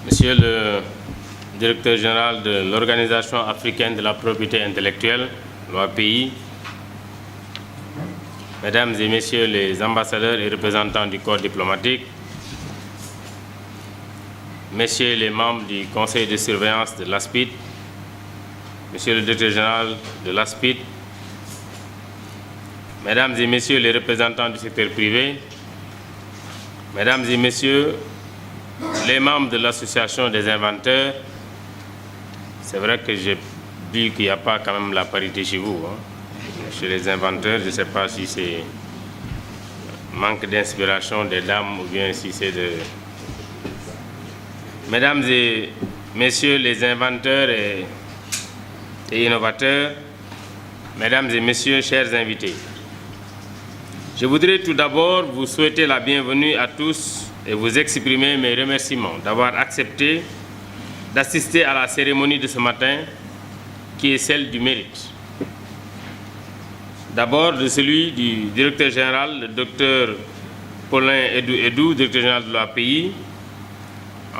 Monsieur le directeur général de l'Organisation africaine de la propriété intellectuelle, l'OAPI, Mesdames et Messieurs les ambassadeurs et représentants du corps diplomatique, Messieurs les membres du conseil de surveillance de l'ASPID, Monsieur le directeur général de l'ASPID, Mesdames et Messieurs les représentants du secteur privé, Mesdames et Messieurs les membres de l'association des inventeurs, c'est vrai que j'ai vu qu'il n'y a pas quand même la parité chez vous. Chez les inventeurs, je ne sais pas si c'est manque d'inspiration des dames ou bien si c'est de... Mesdames et Messieurs les inventeurs et innovateurs, Mesdames et Messieurs, chers invités, je voudrais tout d'abord vous souhaiter la bienvenue à tous et vous exprimer mes remerciements d'avoir accepté d'assister à la cérémonie de ce matin qui est celle du mérite. D'abord de celui du directeur général, le docteur Paulin Edou, directeur général de l'OAPI.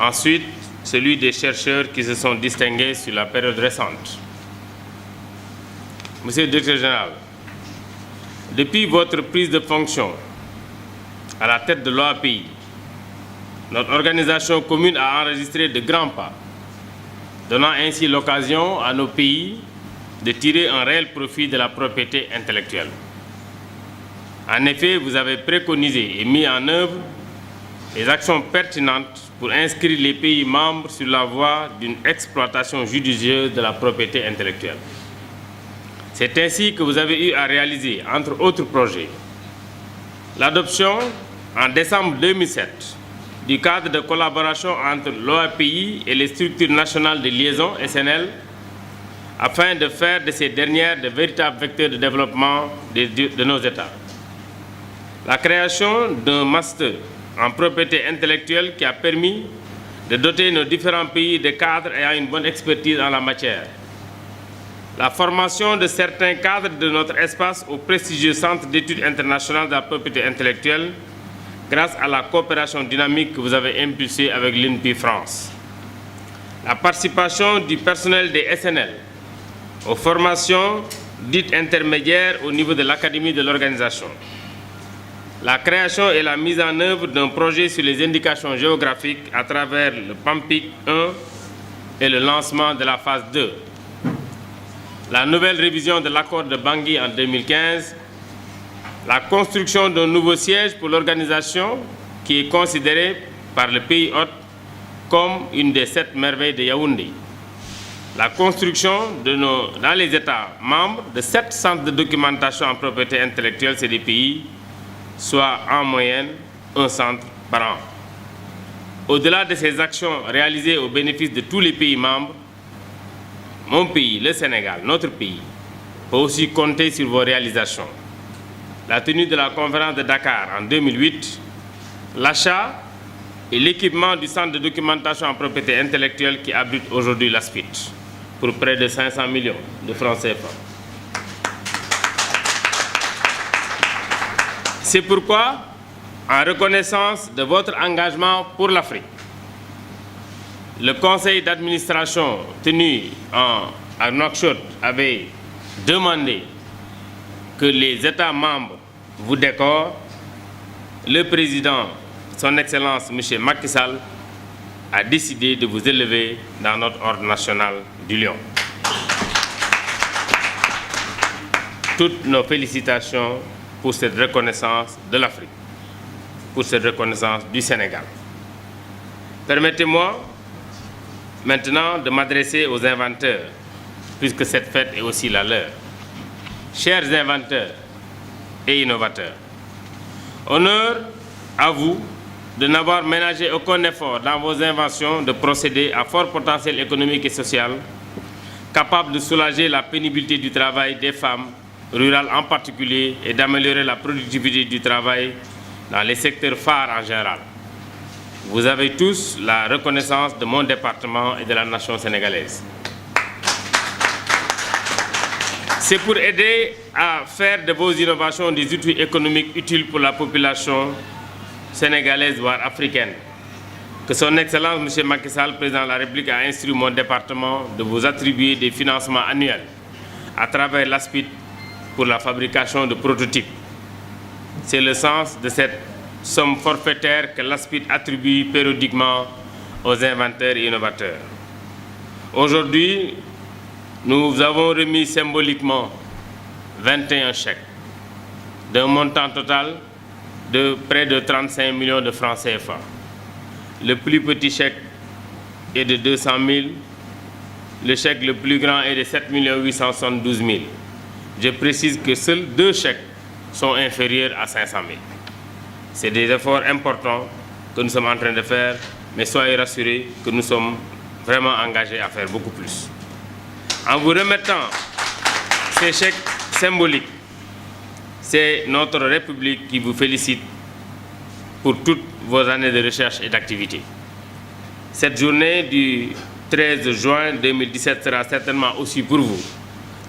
Ensuite, celui des chercheurs qui se sont distingués sur la période récente. Monsieur le directeur général, depuis votre prise de fonction à la tête de l'OAPI, notre organisation commune a enregistré de grands pas, donnant ainsi l'occasion à nos pays de tirer un réel profit de la propriété intellectuelle. En effet, vous avez préconisé et mis en œuvre des actions pertinentes pour inscrire les pays membres sur la voie d'une exploitation judicieuse de la propriété intellectuelle. C'est ainsi que vous avez eu à réaliser, entre autres projets, l'adoption en décembre 2007 du cadre de collaboration entre l'OAPI et les structures nationales de liaison SNL afin de faire de ces dernières de véritables vecteurs de développement de nos États. La création d'un master en propriété intellectuelle qui a permis de doter nos différents pays de cadres ayant une bonne expertise en la matière. La formation de certains cadres de notre espace au prestigieux Centre d'études internationales de la propriété intellectuelle grâce à la coopération dynamique que vous avez impulsée avec l'INPI France. La participation du personnel des SNL aux formations dites intermédiaires au niveau de l'académie de l'organisation. La création et la mise en œuvre d'un projet sur les indications géographiques à travers le PAMPIC 1 et le lancement de la phase 2. La nouvelle révision de l'accord de Bangui en 2015, la construction d'un nouveau siège pour l'organisation qui est considérée par le pays hôte comme une des 7 merveilles de Yaoundé. La construction dans les États membres de 7 centres de documentation en propriété intellectuelle CDPI, soit en moyenne un centre par an. Au-delà de ces actions réalisées au bénéfice de tous les pays membres, mon pays, le Sénégal, notre pays, peut aussi compter sur vos réalisations. La tenue de la conférence de Dakar en 2008, l'achat et l'équipement du centre de documentation en propriété intellectuelle qui abrite aujourd'hui l'ASPID pour près de 500 millions de francs CFA. C'est pourquoi, en reconnaissance de votre engagement pour l'Afrique, le conseil d'administration tenu à Nouakchott avait demandé que les États membres vous décorent. Le président, son Excellence M. Macky Sall, a décidé de vous élever dans notre ordre national du Lion. Toutes nos félicitations pour cette reconnaissance de l'Afrique, pour cette reconnaissance du Sénégal. Permettez-moi maintenant de m'adresser aux inventeurs, puisque cette fête est aussi la leur. Chers inventeurs et innovateurs, honneur à vous de n'avoir ménagé aucun effort dans vos inventions de procéder à fort potentiel économique et social, capables de soulager la pénibilité du travail des femmes, rurales en particulier, et d'améliorer la productivité du travail dans les secteurs phares en général. Vous avez tous la reconnaissance de mon département et de la nation sénégalaise. C'est pour aider à faire de vos innovations des outils économiques utiles pour la population sénégalaise, voire africaine, que son Excellence M. Macky Sall, Président de la République, a instruit mon département de vous attribuer des financements annuels à travers l'ASPIT pour la fabrication de prototypes. C'est le sens de cette somme forfaitaire que l'ASPIT attribue périodiquement aux inventeurs et innovateurs. Aujourd'hui, nous avons remis symboliquement 21 chèques d'un montant total de près de 35 millions de francs CFA. Le plus petit chèque est de 200 000. Le chèque le plus grand est de 7 872 000. Je précise que seuls 2 chèques sont inférieurs à 500 000. C'est des efforts importants que nous sommes en train de faire, mais soyez rassurés que nous sommes vraiment engagés à faire beaucoup plus. En vous remettant ces chèques symboliques, c'est notre République qui vous félicite pour toutes vos années de recherche et d'activité. Cette journée du 13 juin 2017 sera certainement aussi pour vous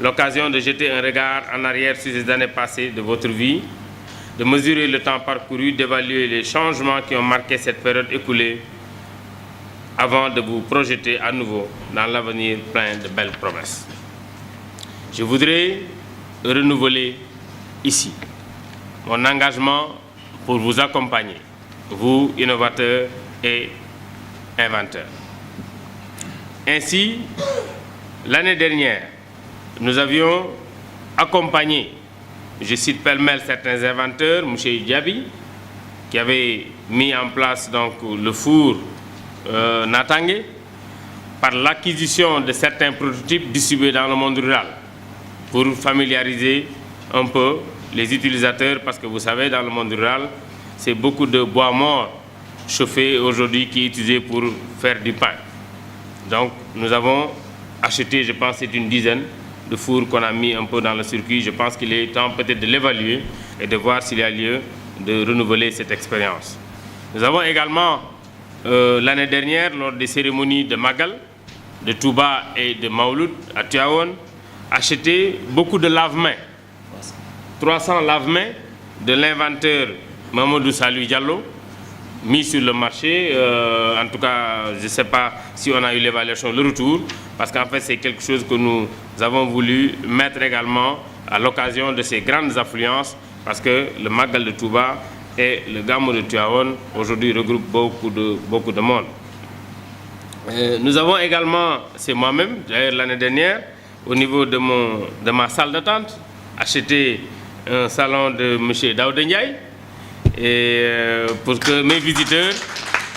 l'occasion de jeter un regard en arrière sur ces années passées de votre vie, de mesurer le temps parcouru, d'évaluer les changements qui ont marqué cette période écoulée avant de vous projeter à nouveau dans l'avenir plein de belles promesses. Je voudrais renouveler ici mon engagement pour vous accompagner, vous, innovateurs et inventeurs. Ainsi, l'année dernière, nous avions accompagné, je cite pêle-mêle certains inventeurs, M. Diaby, qui avait mis en place donc, le four Natangé, par l'acquisition de certains prototypes distribués dans le monde rural, pour familiariser un peu les utilisateurs, parce que vous savez, dans le monde rural, c'est beaucoup de bois mort chauffé aujourd'hui qui est utilisé pour faire du pain. Donc, nous avons acheté, je pense, c'est une dizaine de fours qu'on a mis un peu dans le circuit. Je pense qu'il est temps peut-être de l'évaluer et de voir s'il y a lieu de renouveler cette expérience. Nous avons également, l'année dernière, lors des cérémonies de Magal, de Touba et de Maouloud à Tivaouane, acheté beaucoup de lave-mains. 300 lave-mains de l'inventeur Mamadou Salou Diallo, mis sur le marché. En tout cas, je ne sais pas si on a eu l'évaluation, le retour, parce qu'en fait, c'est quelque chose que nous avons voulu mettre également à l'occasion de ces grandes affluences, parce que le Magal de Touba et le Gamou de Tivaouane, aujourd'hui, regroupent beaucoup de monde. Nous avons également, c'est moi-même, d'ailleurs l'année dernière, au niveau de ma salle d'attente, acheté un salon de M. Daouda Ndiaye, et pour que mes visiteurs,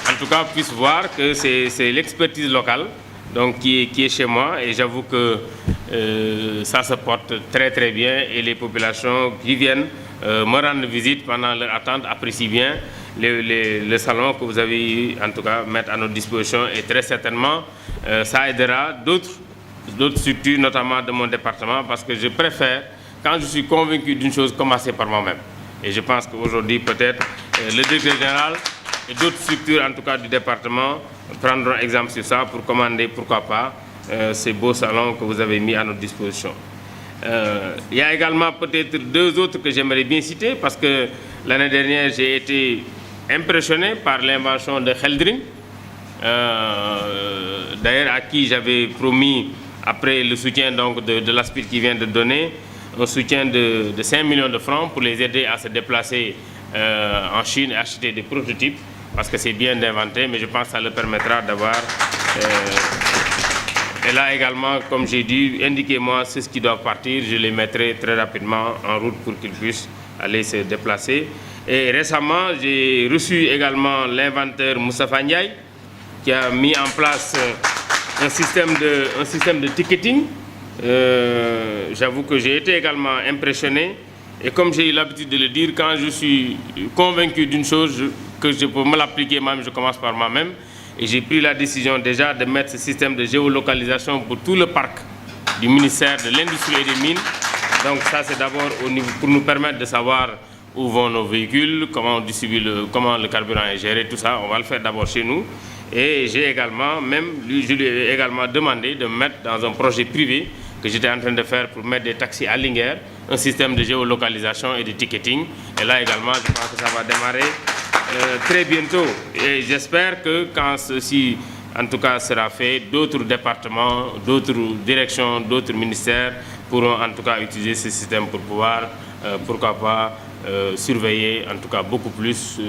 en tout cas, puissent voir que c'est l'expertise locale donc, qui est chez moi. Et j'avoue que ça se porte très très bien et les populations qui viennent me rendre visite pendant leur attente apprécient bien le salon que vous avez en tout cas mettre à notre disposition. Et très certainement, ça aidera d'autres structures, notamment de mon département, parce que je préfère, quand je suis convaincu d'une chose, commencer par moi-même. Et je pense qu'aujourd'hui, peut-être, le directeur général et d'autres structures, en tout cas du département, prendront exemple sur ça pour commander, pourquoi pas, ces beaux salons que vous avez mis à notre disposition. Il y a également peut-être 2 autres que j'aimerais bien citer, parce que l'année dernière, j'ai été impressionné par l'invention de Heldring, d'ailleurs à qui j'avais promis, après le soutien donc, de l'ASPIT qui vient de donner, un soutien de 5 millions de francs pour les aider à se déplacer en Chine et acheter des prototypes, parce que c'est bien d'inventer, mais je pense que ça leur permettra d'avoir... et là également, comme j'ai dit, indiquez-moi ceux qui doivent partir, je les mettrai très rapidement en route pour qu'ils puissent aller se déplacer. Et récemment, j'ai reçu également l'inventeur Moustapha Ndiaye, qui a mis en place un système de ticketing. J'avoue que j'ai été également impressionné. Et comme j'ai eu l'habitude de le dire, quand je suis convaincu d'une chose, que je peux me l'appliquer moi-même, je commence par moi-même. Et j'ai pris la décision déjà de mettre ce système de géolocalisation pour tout le parc du ministère de l'Industrie et des Mines. Donc ça, c'est d'abord pour nous permettre de savoir où vont nos véhicules, comment on distribue comment le carburant est géré, tout ça. On va le faire d'abord chez nous. Et j'ai également, je lui ai également demandé de me mettre dans un projet privé que j'étais en train de faire pour mettre des taxis à Linguère, un système de géolocalisation et de ticketing. Et là également, je pense que ça va démarrer très bientôt. Et j'espère que quand ceci, en tout cas, sera fait, d'autres départements, d'autres directions, d'autres ministères pourront en tout cas utiliser ce système pour pouvoir, pourquoi pas, surveiller en tout cas beaucoup plus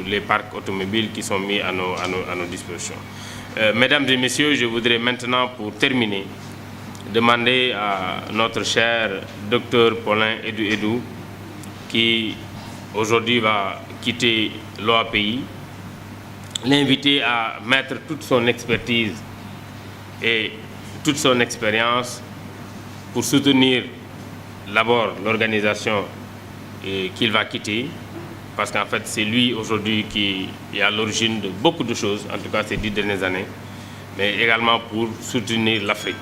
les parcs automobiles qui sont mis à nos dispositions. Mesdames et messieurs, je voudrais maintenant, pour terminer, demander à notre cher docteur Paulin Edou, qui aujourd'hui va quitter l'OAPI, l'inviter à mettre toute son expertise et toute son expérience pour soutenir d'abord l'organisation qu'il va quitter, parce qu'en fait c'est lui aujourd'hui qui est à l'origine de beaucoup de choses, en tout cas ces 10 dernières années, mais également pour soutenir l'Afrique.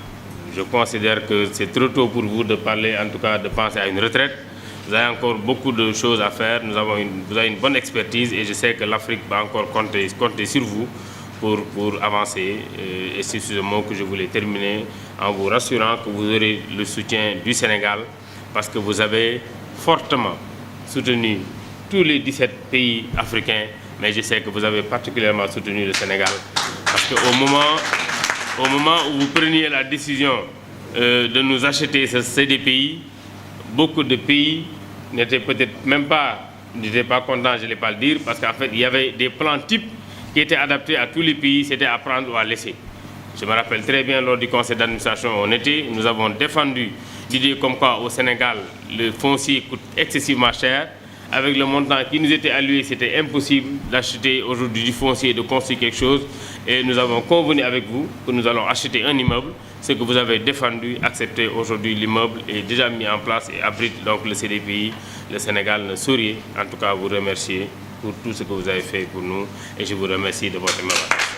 Je considère que c'est trop tôt pour vous de parler, en tout cas de penser à une retraite. Vous avez encore beaucoup de choses à faire, vous avez une bonne expertise et je sais que l'Afrique va encore compter sur vous pour avancer. Et c'est sur ce mot que je voulais terminer en vous rassurant que vous aurez le soutien du Sénégal parce que vous avez fortement soutenu tous les 17 pays africains, mais je sais que vous avez particulièrement soutenu le Sénégal parce qu'au moment où vous preniez la décision de nous acheter ce CDPI, beaucoup de pays n'étaient peut-être même pas, n'étaient pas contents, je ne vais pas le dire, parce qu'en fait, il y avait des plans types qui étaient adaptés à tous les pays, c'était à prendre ou à laisser. Je me rappelle très bien, lors du conseil d'administration, nous avons défendu l'idée comme quoi au Sénégal, le foncier coûte excessivement cher. Avec le montant qui nous était alloué, c'était impossible d'acheter aujourd'hui du foncier et de construire quelque chose. Et nous avons convenu avec vous que nous allons acheter un immeuble. Ce que vous avez défendu, accepté aujourd'hui, l'immeuble est déjà mis en place et abrite donc le CDPI. Le Sénégal ne saurait en tout cas vous remercier pour tout ce que vous avez fait pour nous. Et je vous remercie de votre aimable attention.